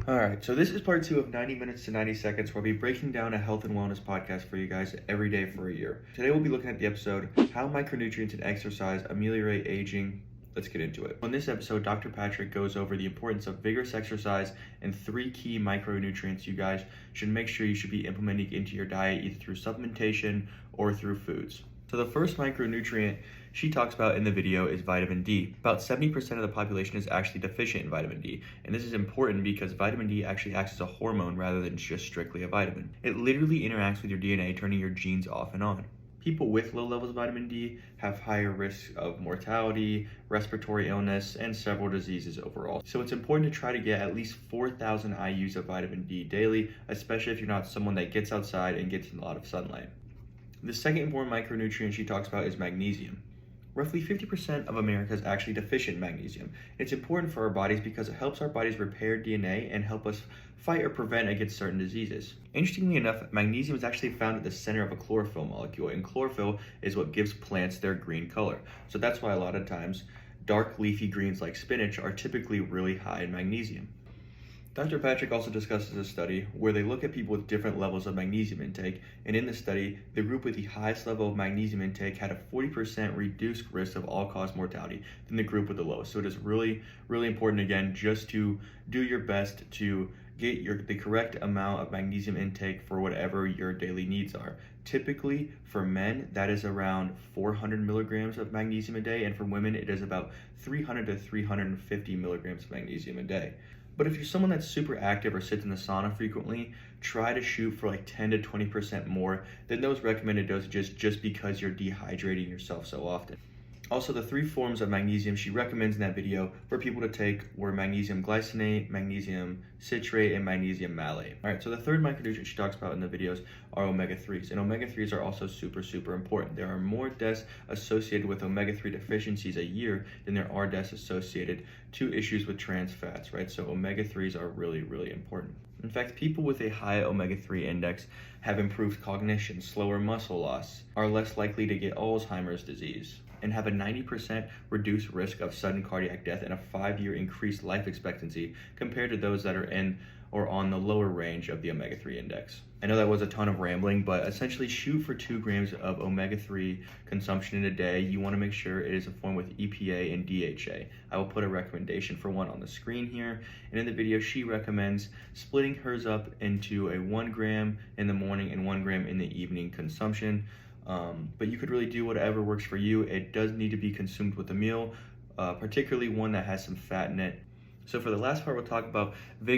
All right, so this is part 2 of 90 Minutes to 90 Seconds, where I'll be breaking down a health and wellness podcast for you guys every day for a year. Today we'll be looking at the episode, How Micronutrients and Exercise Ameliorate Aging. Let's get into it. On this episode, Dr. Patrick goes over the importance of vigorous exercise and 3 key micronutrients you guys should make sure you should be implementing into your diet, either through supplementation or through foods. So the first micronutrient she talks about in the video is vitamin D. About 70% of the population is actually deficient in vitamin D, and this is important because vitamin D actually acts as a hormone rather than just strictly a vitamin. It literally interacts with your DNA, turning your genes off and on. People with low levels of vitamin D have higher risk of mortality, respiratory illness, and several diseases overall. So it's important to try to get at least 4,000 IUs of vitamin D daily, especially if you're not someone that gets outside and gets in a lot of sunlight. The second important micronutrient she talks about is magnesium. Roughly 50% of America is actually deficient in magnesium. It's important for our bodies because it helps our bodies repair DNA and help us fight or prevent against certain diseases. Interestingly enough, magnesium is actually found at the center of a chlorophyll molecule, and chlorophyll is what gives plants their green color. So that's why a lot of times dark leafy greens like spinach are typically really high in magnesium. Dr. Patrick also discusses a study where they look at people with different levels of magnesium intake, and in the study, the group with the highest level of magnesium intake had a 40% reduced risk of all-cause mortality than the group with the lowest. So it is really, really important, again, just to do your best to get the correct amount of magnesium intake for whatever your daily needs are. Typically, for men, that is around 400 milligrams of magnesium a day, and for women, it is about 300 to 350 milligrams of magnesium a day. But if you're someone that's super active or sits in the sauna frequently, try to shoot for like 10 to 20% more than those recommended dosages, just because you're dehydrating yourself so often. Also, the 3 forms of magnesium she recommends in that video for people to take were magnesium glycinate, magnesium citrate, and magnesium malate. All right, so the third micronutrient she talks about in the videos are omega-3s, and omega-3s are also super, super important. There are more deaths associated with omega-3 deficiencies a year than there are deaths associated to issues with trans fats, right? So omega-3s are really, really important. In fact, people with a high omega-3 index have improved cognition, slower muscle loss, are less likely to get Alzheimer's disease, and have a 90% reduced risk of sudden cardiac death and a 5-year increased life expectancy compared to those that are in or on the lower range of the omega-3 index. I know that was a ton of rambling, but essentially shoot for 2 grams of omega-3 consumption in a day. You want to make sure it is a form with EPA and DHA. I will put a recommendation for one on the screen here, and in the video she recommends splitting hers up into a 1 gram in the morning and 1 gram in the evening consumption. But you could really do whatever works for you. It does need to be consumed with a meal, particularly one that has some fat in it. So for the last part, we'll talk about